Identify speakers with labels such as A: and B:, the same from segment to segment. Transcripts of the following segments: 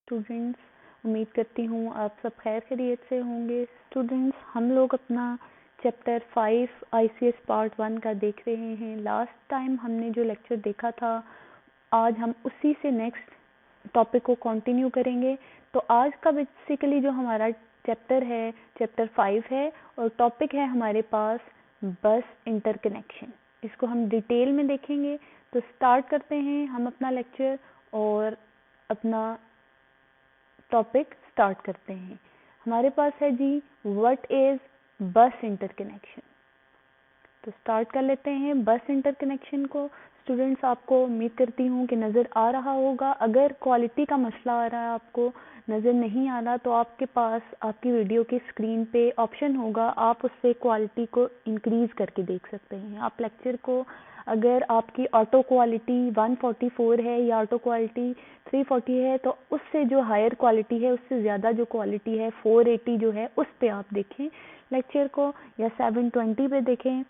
A: Students, उम्मीद करती हूँ आप सब खैर खैरियत से होंगे। स्टूडेंट्स, हम लोग अपना चैप्टर 5 आईसीएस पार्ट 1 का देख रहे हैं। लास्ट टाइम हमने जो लेक्चर देखा था, आज हम उसी से नेक्स्ट टॉपिक को कंटिन्यू करेंगे। तो आज का बेसिकली जो हमारा चैप्टर है, चैप्टर 5 है और टॉपिक है हमारे पास बस इंटरकनेक्शन। इसको हम डिटेल में देखेंगे। तो स्टार्ट करते हैं हम अपना लेक्चर और अपना टॉपिक स्टार्ट करते हैं। हमारे पास है जी व्हाट इज बस इंटरकनेक्शन। तो स्टार्ट कर लेते हैं बस इंटरकनेक्शन को। स्टूडेंट्स, आपको उम्मीद करती हूँ कि नज़र आ रहा होगा। अगर क्वालिटी का मसला आ रहा है, आपको नज़र नहीं आ रहा, तो आपके पास आपकी वीडियो की स्क्रीन पे ऑप्शन होगा, आप उससे क्वालिटी को इंक्रीज़ करके देख सकते हैं। आप लेक्चर को, अगर आपकी ऑटो क्वालिटी 144 है या ऑटो क्वालिटी 340 है, तो उससे जो हायर क्वालिटी है, उससे ज़्यादा जो क्वालिटी है 480 जो है, उस पे आप देखें लेक्चर को, या 720 पे देखें,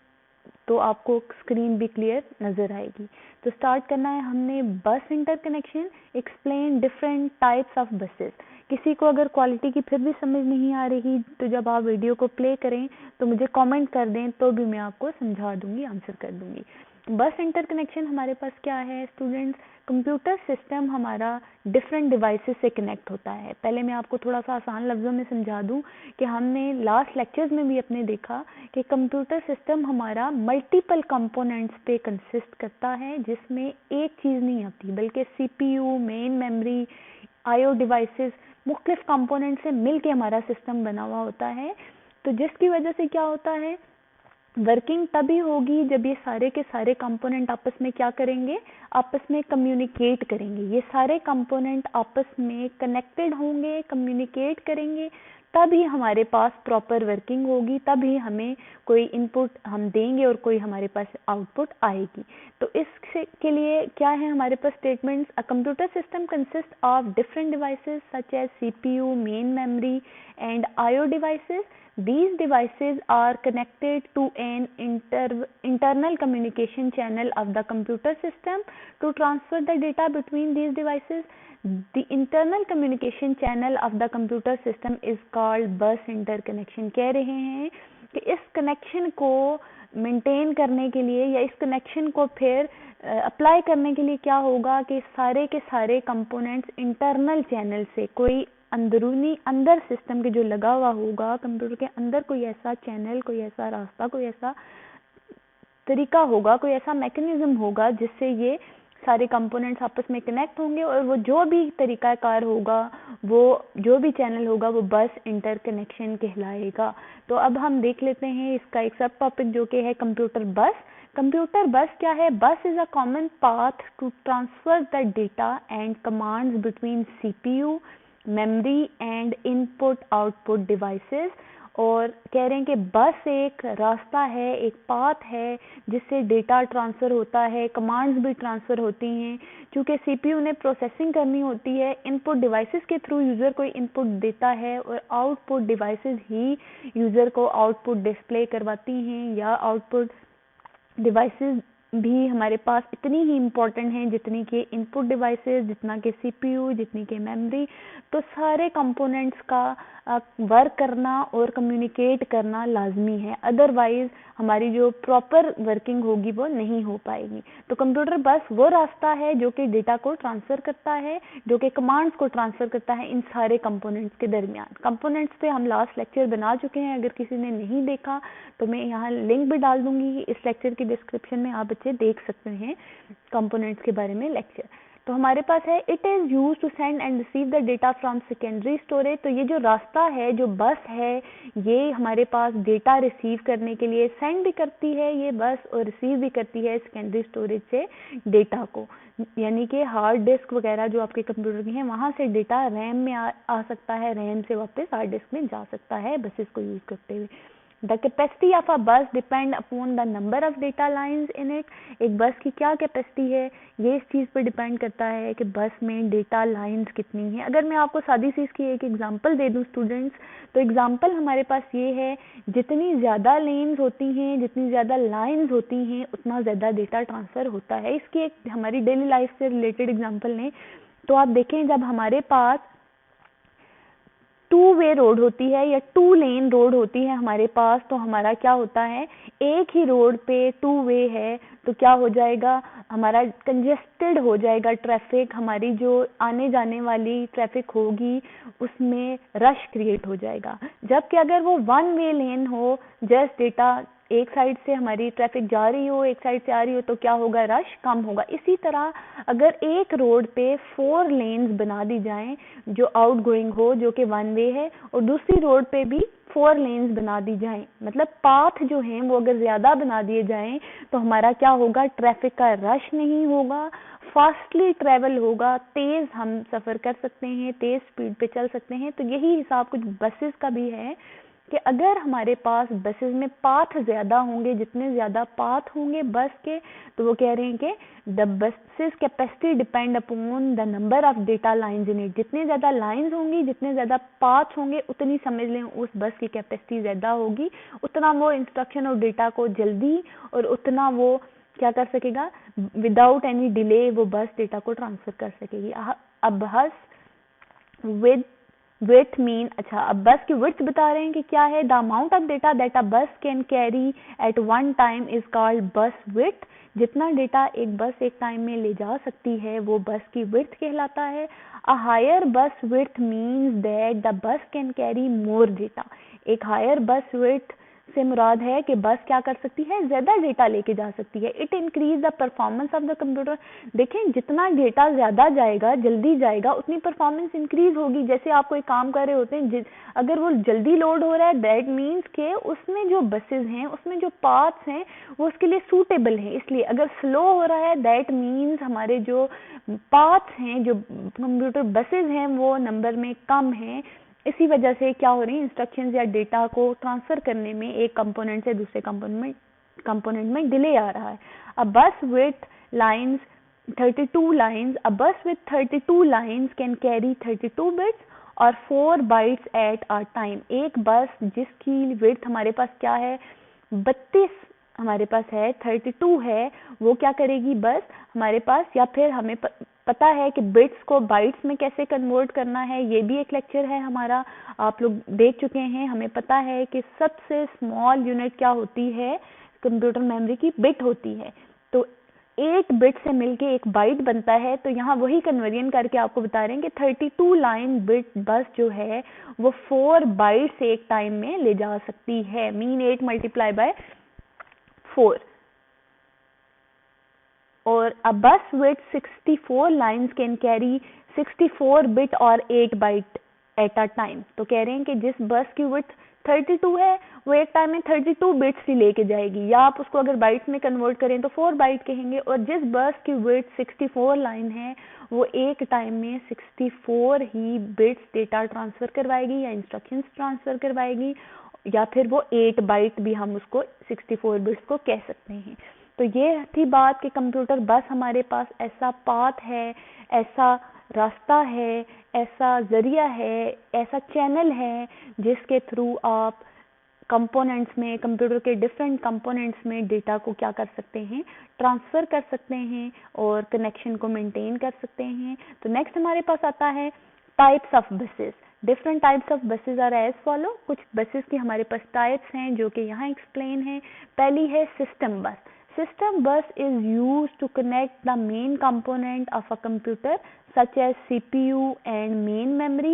A: तो आपको स्क्रीन भी क्लियर नज़र आएगी। तो स्टार्ट करना है हमने बस interconnection, explain different types of buses. किसी को अगर क्वालिटी की फिर भी समझ नहीं आ रही, तो जब आप वीडियो को प्ले करें तो मुझे कमेंट कर दें, तो भी मैं आपको समझा दूंगी, आंसर कर दूंगी। बस इंटरकनेक्शन हमारे पास क्या है स्टूडेंट्स? कंप्यूटर सिस्टम हमारा डिफरेंट डिवाइसेस से कनेक्ट होता है। पहले मैं आपको थोड़ा सा आसान लफ्ज़ों में समझा दूं कि हमने लास्ट लेक्चर्स में भी अपने देखा कि कंप्यूटर सिस्टम हमारा मल्टीपल कंपोनेंट्स पे कंसिस्ट करता है, जिसमें एक चीज़ नहीं आती, बल्कि CPU, main memory, IO devices, मुख्तलिफ कंपोनेंट से मिल के हमारा सिस्टम बना हुआ होता है। तो जिसकी वजह से क्या होता है, वर्किंग तभी होगी जब ये सारे के सारे कंपोनेंट आपस में क्या करेंगे, आपस में कम्युनिकेट करेंगे। ये सारे कंपोनेंट आपस में कनेक्टेड होंगे, कम्युनिकेट करेंगे, तभी हमारे पास प्रॉपर वर्किंग होगी, तभी हमें कोई इनपुट हम देंगे और कोई हमारे पास आउटपुट आएगी। तो इसके लिए क्या है हमारे पास statements? A computer system consist of different devices such as CPU, main memory and IO devices. These devices are connected to an internal communication channel of the computer system to transfer the data between these devices. The internal communication channel of the computer system is called bus interconnection. कह रहे हैं कि इस connection को maintain करने के लिए या इस कनेक्शन को फिर अप्लाई करने के लिए क्या होगा कि सारे के सारे कंपोनेंट्स इंटरनल चैनल से, कोई अंदरूनी अंदर सिस्टम के जो लगा हुआ होगा कंप्यूटर के अंदर, कोई ऐसा चैनल, कोई ऐसा रास्ता, कोई ऐसा तरीका होगा, कोई ऐसा मैकेनिज्म होगा जिससे ये सारे कंपोनेंट्स आपस में कनेक्ट होंगे, और वो जो भी तरीकाकार होगा, वो जो भी चैनल होगा, वो बस इंटरकनेक्शन कहलाएगा। तो अब हम देख लेते हैं इसका एक सब टॉपिक जो कि है कंप्यूटर बस। कंप्यूटर बस क्या है? Bus is a common path to transfer the data and commands between CPU, memory and input output devices. और कह रहे हैं कि बस एक रास्ता है, एक पाथ है जिससे डेटा ट्रांसफ़र होता है, कमांड्स भी ट्रांसफ़र होती हैं। क्योंकि सीपीयू ने प्रोसेसिंग करनी होती है, इनपुट डिवाइसेस के थ्रू यूज़र को इनपुट देता है और आउटपुट डिवाइसेस ही यूज़र को आउटपुट डिस्प्ले करवाती हैं, या आउटपुट डिवाइसेस भी हमारे पास इतनी ही इम्पोर्टेंट हैं जितनी कि इनपुट डिवाइसेस, जितना कि सीपीयू, जितनी कि मेमोरी। तो सारे कंपोनेंट्स का वर्क करना और कम्युनिकेट करना लाजमी है, अदरवाइज हमारी जो प्रॉपर वर्किंग होगी वो नहीं हो पाएगी। तो कंप्यूटर बस वो रास्ता है जो कि डेटा को ट्रांसफ़र करता है, जो कि कमांड्स को ट्रांसफ़र करता है इन सारे कंपोनेंट्स के दरमियान। कंपोनेंट्स पे हम लास्ट लेक्चर बना चुके हैं, अगर किसी ने नहीं देखा तो मैं यहाँ लिंक भी डाल दूंगी इस लेक्चर की डिस्क्रिप्शन में, आप बच्चे देख सकते हैं कंपोनेंट्स के बारे में लेक्चर। तो हमारे पास है it is use to send and receive the data from secondary storage. तो ये जो रास्ता है, जो बस है, ये हमारे पास डेटा रिसीव करने के लिए सेंड भी करती है ये बस, और रिसीव भी करती है सेकेंडरी स्टोरेज से डेटा को। यानी कि हार्ड डिस्क वगैरह जो आपके कंप्यूटर की हैं, वहाँ से डेटा रैम में आ सकता है, रैम से वापस हार्ड डिस्क में जा सकता है बसेस को यूज़ करते हुए। The capacity of a bus depend upon the number of data lines in it. एक बस की क्या कैपेसिटी है, ये इस चीज़ पर डिपेंड करता है कि बस में डेटा लाइंस कितनी हैं। अगर मैं आपको सादी सी इसकी एक एग्जांपल दे दूं स्टूडेंट्स, तो एग्जांपल हमारे पास ये है, जितनी ज़्यादा लेन्स होती हैं, जितनी ज़्यादा लाइंस होती हैं, उतना ज़्यादा डेटा ट्रांसफ़र होता है। इसकी एक हमारी डेली लाइफ से रिलेटेड एग्जाम्पल लें तो आप देखें, जब हमारे पास टू वे रोड होती है या टू लेन रोड होती है हमारे पास, तो हमारा क्या होता है, एक ही रोड पे टू वे है तो क्या हो जाएगा, हमारा कंजेस्टेड हो जाएगा ट्रैफिक, हमारी जो आने जाने वाली ट्रैफिक होगी उसमें रश क्रिएट हो जाएगा। जबकि अगर वो वन वे लेन हो, जस्ट डेटा एक साइड से हमारी ट्रैफिक जा रही हो, एक साइड से आ रही हो, तो क्या होगा, रश कम होगा। इसी तरह अगर एक रोड पे 4 लेन्स बना दी जाएं जो आउट गोइंग हो, जो कि वन वे है, और दूसरी रोड पे भी 4 लेन्स बना दी जाएं, मतलब पाथ जो हैं वो अगर ज्यादा बना दिए जाएं तो हमारा क्या होगा, ट्रैफिक का रश नहीं होगा, फास्टली ट्रेवल होगा, तेज हम सफर कर सकते हैं, तेज स्पीड पे चल सकते हैं। तो यही हिसाब कुछ बसेस का भी है कि अगर हमारे पास बसेस में पाथ ज़्यादा होंगे, जितने ज़्यादा पाथ होंगे बस के, तो वो कह रहे हैं कि the buses capacity depend upon the number of data lines in it. जितने ज़्यादा लाइंस होंगी, जितने ज़्यादा पाथ होंगे, उतनी समझ लें उस बस की कैपेसिटी ज़्यादा होगी, उतना वो इंस्ट्रक्शन और डेटा को जल्दी और उतना वो क्या कर सकेगा, विदाउट एनी डिले वो बस डेटा को ट्रांसफ़र कर सकेगी। अब बस विद विड्थ मीन, अच्छा अब बस की विड्थ बता रहे हैं कि क्या है, the amount of data that a bus can carry at one time is called bus width. जितना डेटा एक बस एक टाइम में ले जा सकती है वो बस की विड्थ कहलाता है। अ हायर बस width means that the bus can carry more data. एक हायर बस विड्थ से मुराद है कि बस क्या कर सकती है, ज्यादा डेटा लेके जा सकती है। It increase the performance of the computer. देखें जितना डेटा ज्यादा जाएगा, जल्दी जाएगा, उतनी परफॉर्मेंस इंक्रीज होगी। जैसे आप कोई काम कर रहे होते हैं, अगर वो जल्दी लोड हो रहा है, दैट मीन्स के उसमें जो बसेस हैं, उसमें जो पाथ्स हैं वो उसके लिए सूटेबल हैं। इसलिए अगर स्लो हो रहा है, दैट मीन्स हमारे जो पाथ्स हैं, जो कंप्यूटर बसेस हैं, वो नंबर में कम हैं। इसी वजह से क्या हो रही है, इंस्ट्रक्शंस या डेटा को ट्रांसफर करने में एक कंपोनेंट से दूसरे कंपोनेंट में डिले आ रहा है। अ बस विथ लाइंस 32 लाइंस, अ बस with 32 lines can carry 32 bits और 4 बाइट्स एट अ टाइम। एक बस जिसकी विड्थ हमारे पास क्या है, 32 हमारे पास है, 32 है, वो क्या करेगी बस हमारे पास, या फिर हमें पता है कि बिट्स को बाइट्स में कैसे कन्वर्ट करना है, ये भी एक लेक्चर है हमारा, आप लोग देख चुके हैं। हमें पता है कि सबसे स्मॉल यूनिट क्या होती है कंप्यूटर मेमोरी की, बिट होती है। तो 8 बिट से मिलके एक बाइट बनता है। तो यहाँ वही कन्वर्जन करके आपको बता रहे हैं कि 32 लाइन बिट बस जो है वो 4 बाइट्स एक टाइम में ले जा सकती है। Mean 8 multiply by 4। और a bus with 64 lines can carry 64 bit और 8 byte at a time। तो कह रहे हैं कि जिस बस की विड्थ 32 है वो एक टाइम में 32 बिट्स ही लेके जाएगी, या आप उसको अगर बाइट्स में कन्वर्ट करें तो 4 बाइट कहेंगे। और जिस बस की विड्थ 64 लाइन है वो एक टाइम में 64 ही बिट्स डेटा ट्रांसफर करवाएगी या इंस्ट्रक्शंस ट्रांसफर करवाएगी, या फिर वो 8 बाइट भी हम उसको 64 बिट्स को कह सकते हैं। तो ये थी बात कि कंप्यूटर बस हमारे पास ऐसा पाथ है, ऐसा रास्ता है, ऐसा जरिया है, ऐसा चैनल है जिसके थ्रू आप कंपोनेंट्स में, कंप्यूटर के डिफरेंट कंपोनेंट्स में डेटा को क्या कर सकते हैं, ट्रांसफ़र कर सकते हैं और कनेक्शन को मेंटेन कर सकते हैं। तो नेक्स्ट हमारे पास आता है types of buses. Different types of buses are as follow. कुछ बसेस की हमारे पास टाइप्स हैं जो कि यहाँ एक्सप्लेन है। पहली है सिस्टम बस। System bus is used to connect the main component of a computer such as CPU and main memory.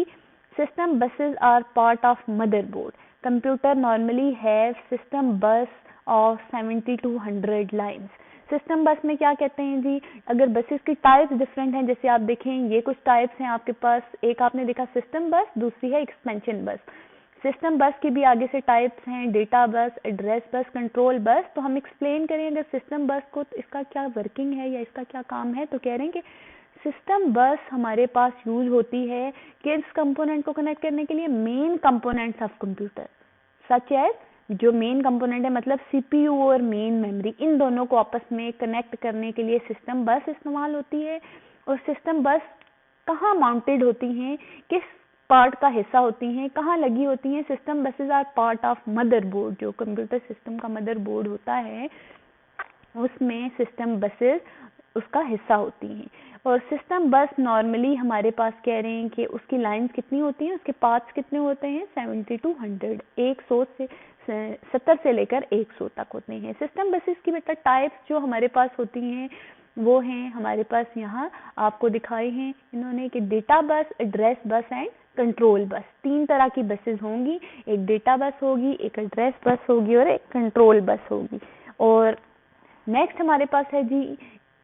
A: System buses are part of motherboard. Computer normally have system bus of 70 to 100 lines. System बस में क्या कहते हैं जी, अगर buses की types different हैं, जैसे आप देखें ये कुछ टाइप्स हैं आपके पास, एक आपने देखा सिस्टम बस, दूसरी है एक्सपेंशन बस। सिस्टम बस की भी आगे से टाइप्स हैं, data bus, address bus, control bus. तो हम एक्सप्लेन करें अगर सिस्टम बस को, तो इसका क्या वर्किंग है या इसका क्या काम है। तो कह रहे हैं कि सिस्टम बस हमारे पास यूज होती है किस कंपोनेंट को कनेक्ट करने के लिए, main components of computer such as, जो मेन कंपोनेंट है मतलब सीपीयू और मेन मेमोरी, इन दोनों को आपस में कनेक्ट करने के लिए सिस्टम बस इस्तेमाल होती है। और सिस्टम बस कहाँ माउंटेड होती हैं, किस पार्ट का हिस्सा होती हैं, कहाँ लगी होती हैं। System buses are part of motherboard. जो कंप्यूटर सिस्टम का मदरबोर्ड होता है उसमें सिस्टम बसेस उसका हिस्सा होती हैं। और सिस्टम बस नॉर्मली हमारे पास कह रहे हैं कि उसकी लाइंस कितनी होती हैं, उसके पाथ्स कितने होते हैं, 70 to 100, 100 से 70 से लेकर 100 तक होते हैं। सिस्टम बसेस की बेटा टाइप्स जो हमारे पास होती हैं वो हैं हमारे पास यहाँ आपको दिखाए हैं इन्होंने कि data bus, address bus and control bus. 3 तरह की बसेस होंगी, एक डेटा बस होगी, एक एड्रेस बस होगी और एक कंट्रोल बस होगी। और नेक्स्ट हमारे पास है जी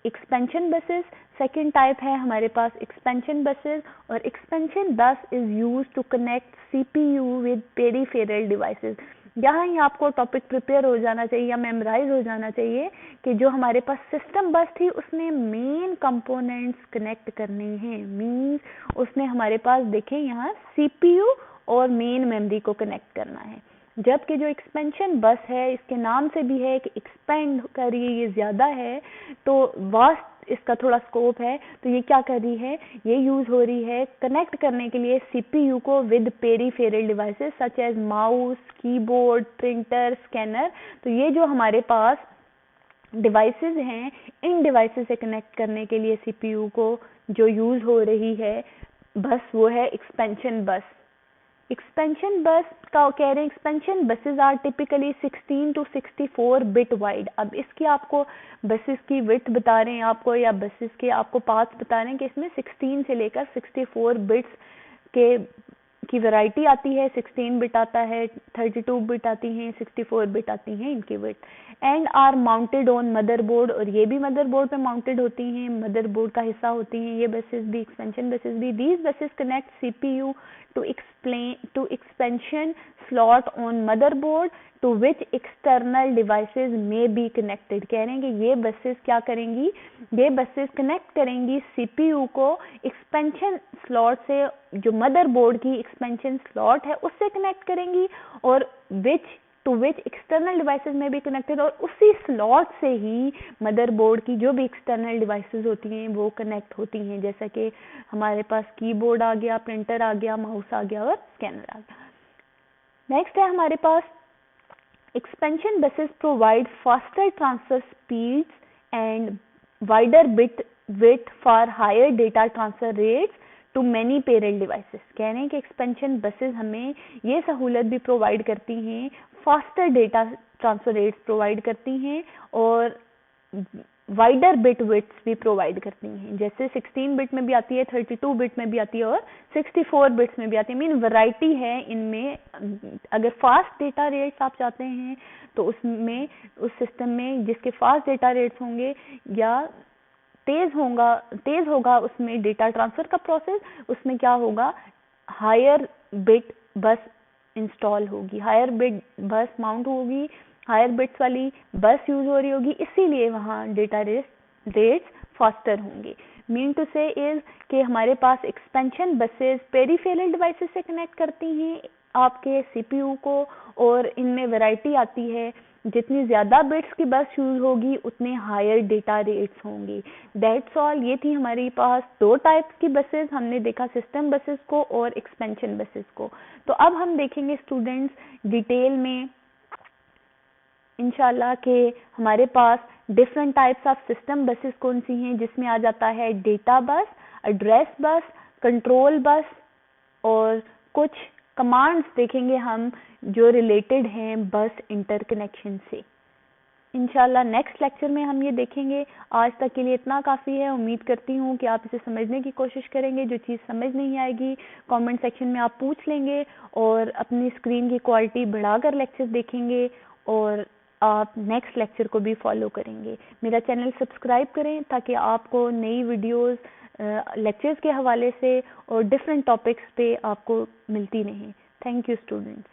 A: एक्सपेंशन बसेस। सेकेंड टाइप है हमारे पास एक्सपेंशन बसेस, और expansion bus is use to connect CPU with peripheral devices. यहाँ ही आपको टॉपिक प्रिपेयर हो जाना चाहिए या मेमोराइज हो जाना चाहिए कि जो हमारे पास सिस्टम बस थी उसने मेन कंपोनेंट्स कनेक्ट करने हैं, मीन्स उसने हमारे पास देखें यहाँ सीपीयू और मेन मेमोरी को कनेक्ट करना है। जबकि जो एक्सपेंशन बस है इसके नाम से भी है कि एक्सपेंड कर रही है, ये ज़्यादा है तो वास्ट इसका थोड़ा स्कोप है, तो ये क्या कर रही है, ये यूज़ हो रही है कनेक्ट करने के लिए सीपीयू को with peripheral devices such as mouse, keyboard, printer, scanner. तो ये जो हमारे पास डिवाइसेस हैं इन डिवाइसेस से कनेक्ट करने के लिए सीपीयू को जो यूज़ हो रही है बस वो है एक्सपेंशन बस। एक्सपेंशन बस का कह रहे हैं expansion buses are typically 16 to 64 bit wide. अब इसकी आपको बसेस की विड्थ बता रहे हैं आपको, या बसेस के आपको पाथ्स बता रहे हैं कि इसमें 16 से लेकर 64 बिट्स के की वैरायटी आती है। 16 बिट आता है, 32 बिट आती हैं, 64 बिट आती हैं इनकी width. And are mounted on motherboard, और ये भी मदरबोर्ड पे माउंटेड होती हैं, मदरबोर्ड का हिस्सा होती हैं ये बसेस भी, एक्सपेंशन बसेस भी। These buses connect CPU to expansion slot on motherboard to which external devices may be connected। कह रहे हैं कि ये बसेस क्या करेंगी, ये बसेस कनेक्ट करेंगी सीपीयू को एक्सपेंशन स्लॉट से, जो मदरबोर्ड की एक्सपेंशन स्लॉट है उससे कनेक्ट करेंगी, और टू विच एक्सटर्नल डिवाइसेस में भी कनेक्टेड, और उसी स्लॉट से ही मदरबोर्ड की जो भी एक्सटर्नल डिवाइसेस होती हैं वो कनेक्ट होती हैं, जैसा कि हमारे पास कीबोर्ड आ गया, प्रिंटर आ गया, माउस आ गया और स्कैनर आ गया। नेक्स्ट है हमारे पास expansion buses provide faster transfer speeds and wider bit width for higher data transfer rates to many parent devices. कह रहे हैं कि एक्सपेंशन बसेस हमें ये सहूलत भी प्रोवाइड करती हैं, faster data transfer rates provide करती हैं और वाइडर बिट विड्थ्स भी प्रोवाइड करती हैं। जैसे 16 बिट में भी आती है, 32 बिट में भी आती है और 64 बिट्स में भी आती है। मीन वैरायटी है इनमें। अगर फास्ट डेटा रेट्स आप चाहते हैं तो उसमें उस सिस्टम में जिसके फास्ट डेटा रेट्स होंगे या तेज होगा उसमें डेटा ट्रांसफर का प्रोसेस, उसमें क्या होगा, हायर बिट बस इंस्टॉल होगी, हायर बिट बस माउंट होगी, हायर बिट्स वाली बस यूज हो रही होगी, इसीलिए वहाँ डेटा रेट्स फास्टर होंगे। मीन टू से इज कि हमारे पास एक्सपेंशन बसेस पेरिफेरल डिवाइसेस से कनेक्ट करती हैं आपके सीपीयू को, और इनमें वैरायटी आती है, जितनी ज़्यादा बिट्स की बस यूज होगी उतने हायर डेटा रेट्स होंगे। That's all. ये थी हमारे पास 2 टाइप्स की बसेस, हमने देखा सिस्टम बसेस को और एक्सपेंशन बसेस को। तो अब हम देखेंगे स्टूडेंट्स डिटेल में इंशाल्लाह के हमारे पास different types of system buses कौन सी हैं, जिसमें आ जाता है data bus, address bus, control bus, और कुछ कमांड्स देखेंगे हम जो रिलेटेड हैं बस इंटरकनेक्शन से। इंशाल्लाह नेक्स्ट लेक्चर में हम ये देखेंगे। आज तक के लिए इतना काफ़ी है। उम्मीद करती हूँ कि आप इसे समझने की कोशिश करेंगे। जो चीज़ समझ नहीं आएगी कमेंट सेक्शन में आप पूछ लेंगे, और अपनी स्क्रीन की क्वालिटी बढ़ाकर लेक्चर देखेंगे, और आप नेक्स्ट लेक्चर को भी फॉलो करेंगे। मेरा चैनल सब्सक्राइब करें ताकि आपको नई वीडियोस लेक्चर्स के हवाले से और डिफरेंट टॉपिक्स पे आपको मिलती रहें। Thank you students.